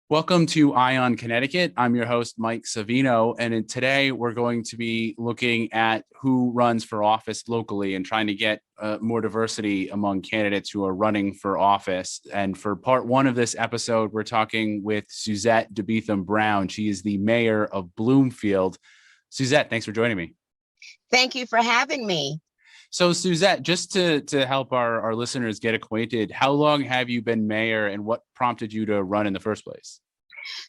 Welcome to Ion Connecticut. I'm your host, Mike Savino, and today we're going to be looking at who runs for office locally and trying to get more diversity among candidates who are running for office. And for part one of this episode, we're talking with Suzette Debeatham-Brown. She is the mayor of Bloomfield. Suzette, thanks for joining me. Thank you for having me. So Suzette, just to help our listeners get acquainted, how long have you been mayor and what prompted you to run in the first place?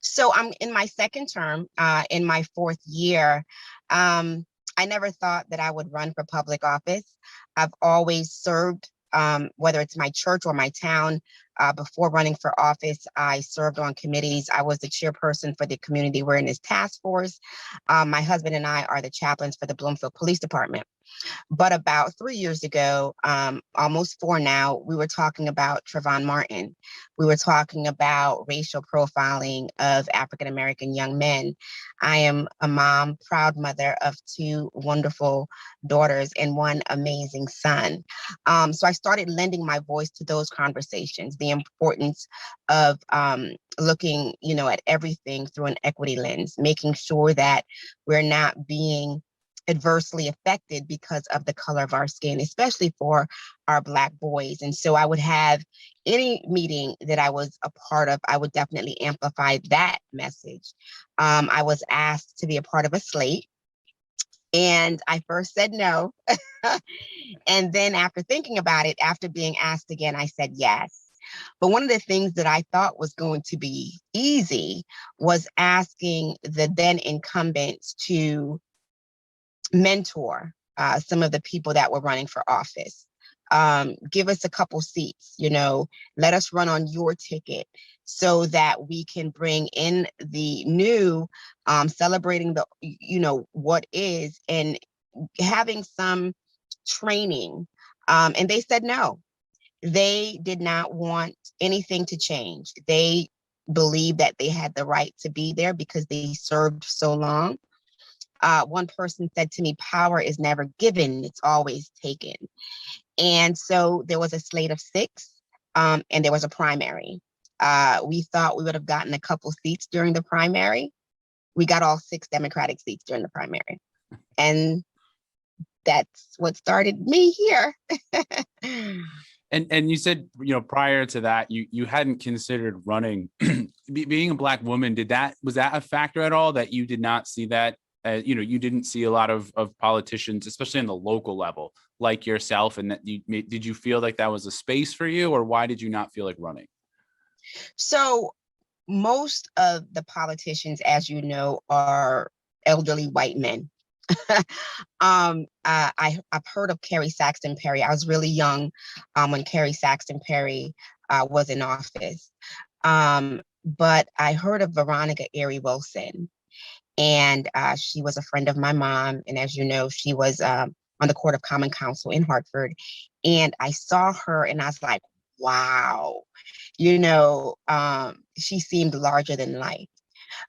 So I'm in my second term, in my fourth year. I never thought that I would run for public office. I've always served, whether it's my church or my town. Before running for office, I served on committees. I was the chairperson for the Community Awareness Task Force. My husband and I are the chaplains for the Bloomfield Police Department. But about 3 years ago, almost 4 now, we were talking about Trayvon Martin. We were talking about racial profiling of African-American young men. I am a mom, proud mother of 2 wonderful daughters and 1 amazing son. So I started lending my voice to those conversations, the importance of looking, at everything through an equity lens, making sure that we're not being adversely affected because of the color of our skin, especially for our Black boys. And so I would have any meeting that I was a part of, I would definitely amplify that message. I was asked to be a part of a slate, and I first said no. And then after thinking about it, after being asked again, I said yes. But one of the things that I thought was going to be easy was asking the then incumbents to mentor some of the people that were running for office. Give us a couple seats, let us run on your ticket so that we can bring in the new, celebrating the, what is, and having some training. And they said no. They did not want anything to change. They believed that they had the right to be there because they served so long. One person said to me, power is never given, it's always taken. And so there was a slate of 6, and there was a primary. We thought we would have gotten a couple seats during the primary. We got all 6 Democratic seats during the primary. And that's what started me here. And you said, prior to that, you hadn't considered running. Being a Black woman, was that a factor at all, that you did not see that? You didn't see a lot of politicians, especially on the local level, like yourself, and that did you feel like that was a space for you, or why did you not feel like running? So most of the politicians, as you know, are elderly white men. I've heard of Carrie Saxton Perry. I was really young when Carrie Saxton Perry was in office. But I heard of Veronica Erie Wilson. And she was a friend of my mom. And as you know, she was on the Court of Common Council in Hartford. And I saw her and I was like, wow, she seemed larger than life.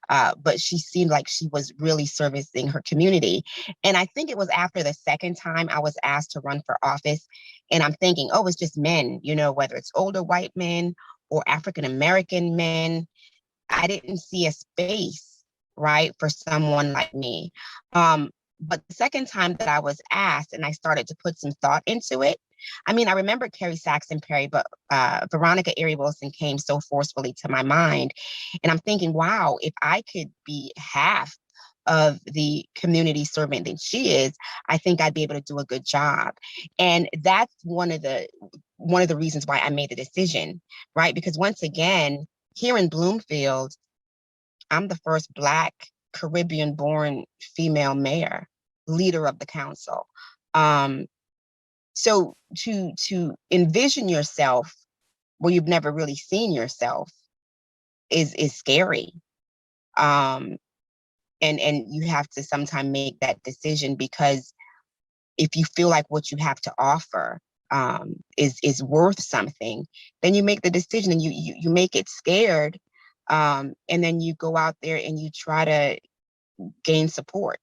But she seemed like she was really servicing her community. And I think it was after the second time I was asked to run for office. And I'm thinking, oh, it's just men, whether it's older white men or African-American men. I didn't see a space, right, for someone like me. But the second time that I was asked and I started to put some thought into it, I remember Carrie Saxton Perry, but Veronica Erie Wilson came so forcefully to my mind. And I'm thinking, wow, if I could be half of the community servant that she is, I think I'd be able to do a good job. And that's one of the reasons why I made the decision, right? Because once again, here in Bloomfield, I'm the first Black Caribbean-born female mayor, leader of the council. So to envision yourself where you've never really seen yourself is scary. And you have to sometimes make that decision, because if you feel like what you have to offer is worth something, then you make the decision and you make it scared. And then you go out there and you try to gain support.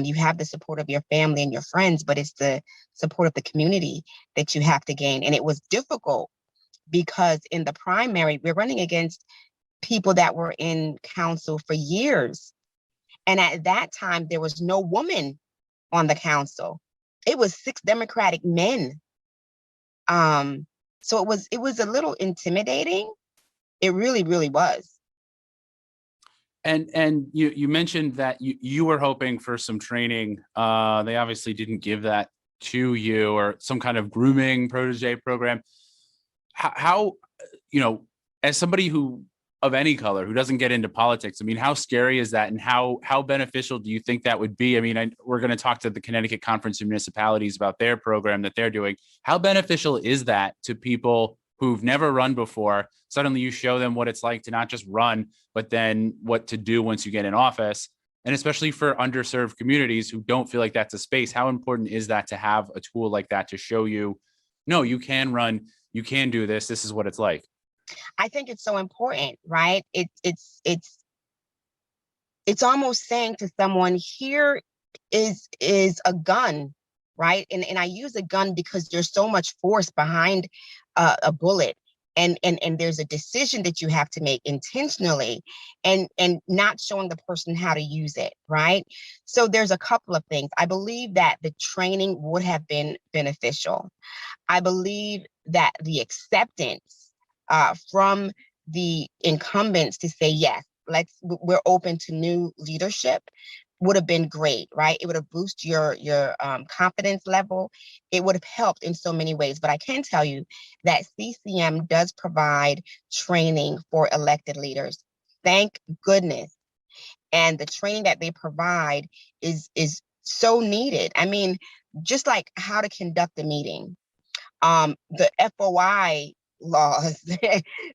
You have the support of your family and your friends, but it's the support of the community that you have to gain. And it was difficult because in the primary, we're running against people that were in council for years. And at that time, there was no woman on the council. It was 6 Democratic men. So it was a little intimidating. It really, really was. And you mentioned that you were hoping for some training. They obviously didn't give that to you, or some kind of grooming protege program. How as somebody who of any color who doesn't get into politics, I mean, how scary is that, and how beneficial do you think that would be? I mean, we're going to talk to the Connecticut Conference of Municipalities about their program that they're doing. How beneficial is that to people who've never run before? Suddenly you show them what it's like to not just run, but then what to do once you get in office. And especially for underserved communities who don't feel like that's a space, how important is that to have a tool like that to show you, no, you can run, you can do this, this is what it's like? I think it's so important, right? It's almost saying to someone, here is a gun, right? And I use a gun because there's so much force behind a bullet. And there's a decision that you have to make intentionally, and not showing the person how to use it, right? So there's a couple of things. I believe that the training would have been beneficial. I believe that the acceptance from the incumbents to say, yes, we're open to new leadership would have been great, right? It would have boosted your confidence level. It would have helped in so many ways. But I can tell you that CCM does provide training for elected leaders. Thank goodness. And the training that they provide is so needed. I mean, just like how to conduct a meeting, the FOI laws,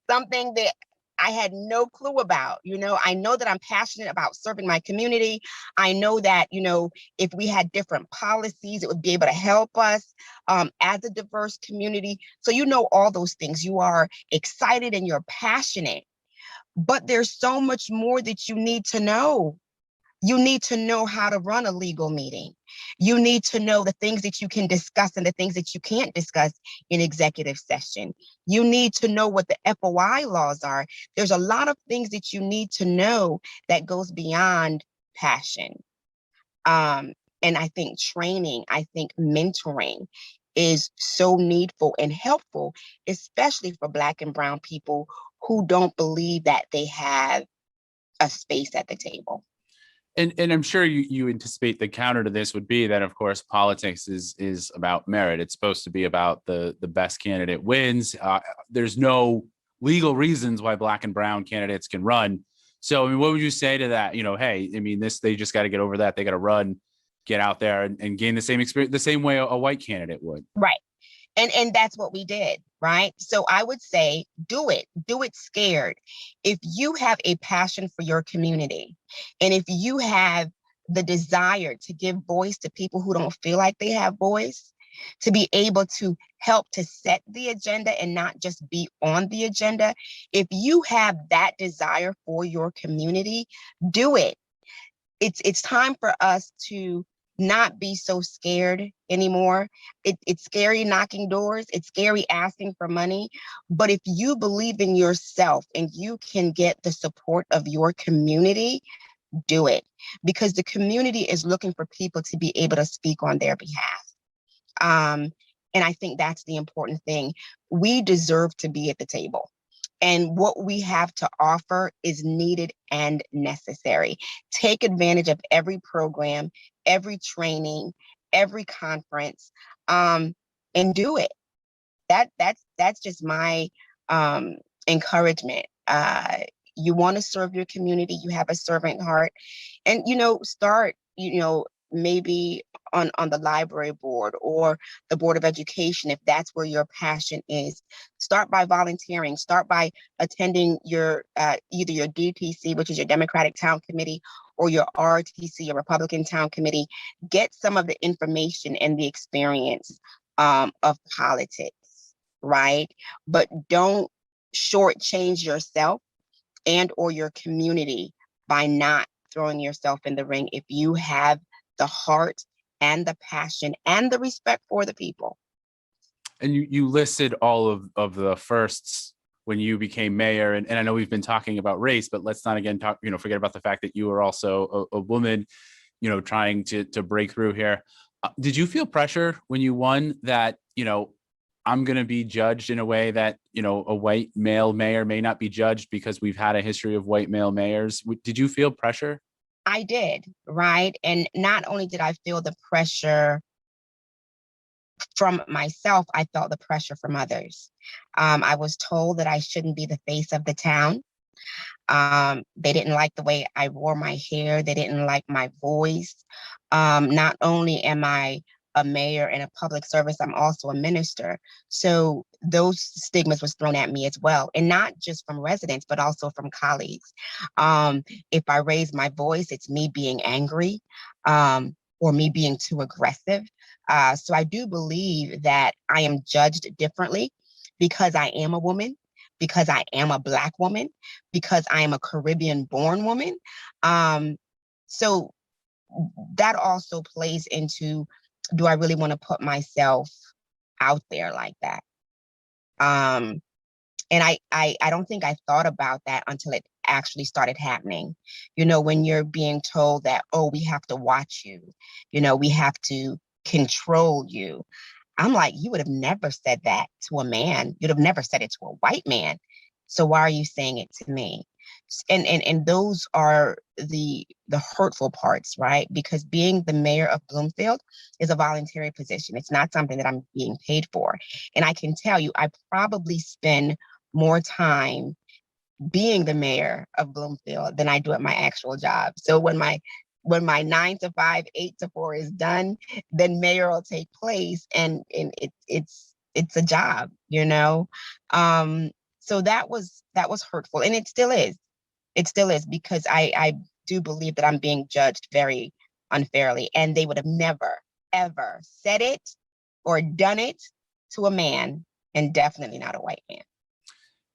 something that I had no clue about. I know that I'm passionate about serving my community. I know that, if we had different policies, it would be able to help us as a diverse community. So, all those things. You are excited and you're passionate, but there's so much more that you need to know. You need to know how to run a legal meeting. You need to know the things that you can discuss and the things that you can't discuss in executive session. You need to know what the FOI laws are. There's a lot of things that you need to know that goes beyond passion. And I think training, I think mentoring is so needful and helpful, especially for Black and Brown people who don't believe that they have a space at the table. And I'm sure you anticipate the counter to this would be that, of course, politics is about merit. It's supposed to be about the best candidate wins. There's no legal reasons why Black and Brown candidates can run. So, I mean, what would you say to that? Hey, I mean, they just got to get over that. They got to run, get out there and gain the same experience, the same way a white candidate would. Right. And that's what we did, right? So I would say, do it scared. If you have a passion for your community, and if you have the desire to give voice to people who don't feel like they have voice, to be able to help to set the agenda and not just be on the agenda, if you have that desire for your community, do it. It's time for us to not be so scared anymore. It's scary knocking doors. It's scary asking for money. But if you believe in yourself and you can get the support of your community, do it. Because the community is looking for people to be able to speak on their behalf. And I think that's the important thing. We deserve to be at the table. And what we have to offer is needed and necessary. Take advantage of every program, every training, every conference, and do it. That's just my encouragement. You want to serve your community. You have a servant heart, and start. Maybe on the library board or the Board of Education, if that's where your passion is. Start by volunteering. Start by attending your either your DTC, which is your Democratic Town Committee, or your RTC, your Republican Town Committee. Get some of the information and the experience of politics, right? But don't shortchange yourself and or your community by not throwing yourself in the ring if you have the heart and the passion and the respect for the people. And you listed all of the firsts when you became mayor, and I know we've been talking about race, but let's not again talk, forget about the fact that you were also a woman, trying to break through here. Did you feel pressure when you won that, I'm going to be judged in a way that, a white male mayor may not be judged because we've had a history of white male mayors? Did you feel pressure? I did, right? And not only did I feel the pressure from myself, I felt the pressure from others. I was told that I shouldn't be the face of the town. They didn't like the way I wore my hair. They didn't like my voice. Not only am I a mayor and a public service, I'm also a minister. So those stigmas was thrown at me as well. And not just from residents, but also from colleagues. If I raise my voice, it's me being angry, or me being too aggressive. So I do believe that I am judged differently because I am a woman, because I am a Black woman, because I am a Caribbean born woman. So that also plays into, do I really want to put myself out there like that? And I don't think I thought about that until it actually started happening. When you're being told that, oh, we have to watch you, we have to control you. I'm like, you would have never said that to a man. You'd have never said it to a white man. So why are you saying it to me? And those are the hurtful parts, right? Because being the mayor of Bloomfield is a voluntary position. It's not something that I'm being paid for. And I can tell you, I probably spend more time being the mayor of Bloomfield than I do at my actual job. So when my 9 to 5, 8 to 4 is done, then mayor will take place, and it's a job, So that was hurtful, and it still is. It still is, because I do believe that I'm being judged very unfairly, and they would have never, ever said it or done it to a man, and definitely not a white man.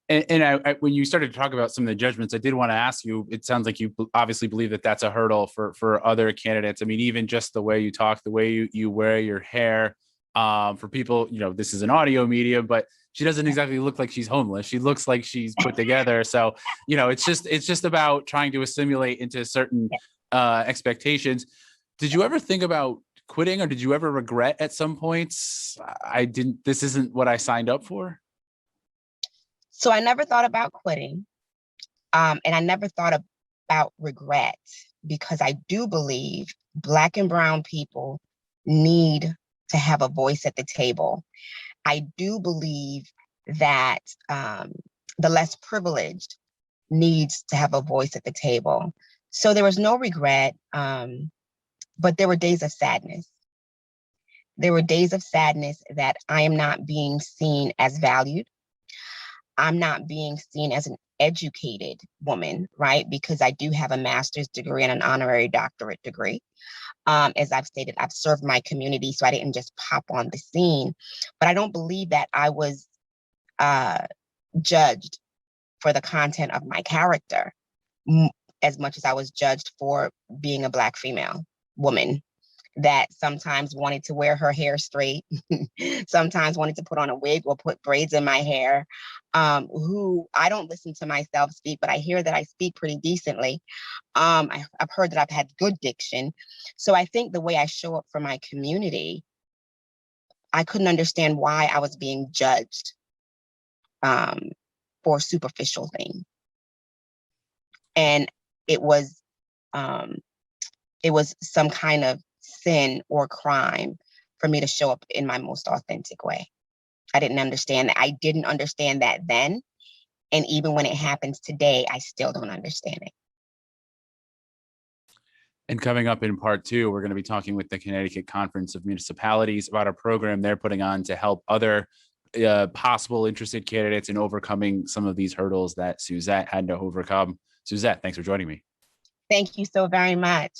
And I, when you started to talk about some of the judgments, I did want to ask you, it sounds like you obviously believe that that's a hurdle for other candidates. I mean, even just the way you talk, the way you wear your hair, for people, this is an audio media, but she doesn't exactly look like she's homeless. She looks like she's put together. So, it's just about trying to assimilate into certain expectations. Did you ever think about quitting, or did you ever regret at some points, this isn't what I signed up for? So I never thought about quitting, and I never thought about regret, because I do believe Black and brown people need to have a voice at the table. I do believe that the less privileged needs to have a voice at the table. So there was no regret, but there were days of sadness. There were days of sadness that I am not being seen as valued. I'm not being seen as an educated woman, right? Because I do have a master's degree and an honorary doctorate degree. As I've stated, I've served my community, so I didn't just pop on the scene. But I don't believe that I was judged for the content of my character as much as I was judged for being a Black female woman that sometimes wanted to wear her hair straight, sometimes wanted to put on a wig or put braids in my hair, who I don't listen to myself speak, but I hear that I speak pretty decently. I've heard that I've had good diction. So I think the way I show up for my community, I couldn't understand why I was being judged for superficial things. And it was some kind of sin or crime for me to show up in my most authentic way. I didn't understand that. I didn't understand that then. And even when it happens today, I still don't understand it. And coming up in part 2, we're going to be talking with the Connecticut Conference of Municipalities about a program they're putting on to help other possible interested candidates in overcoming some of these hurdles that Suzette had to overcome. Suzette, thanks for joining me. Thank you so very much.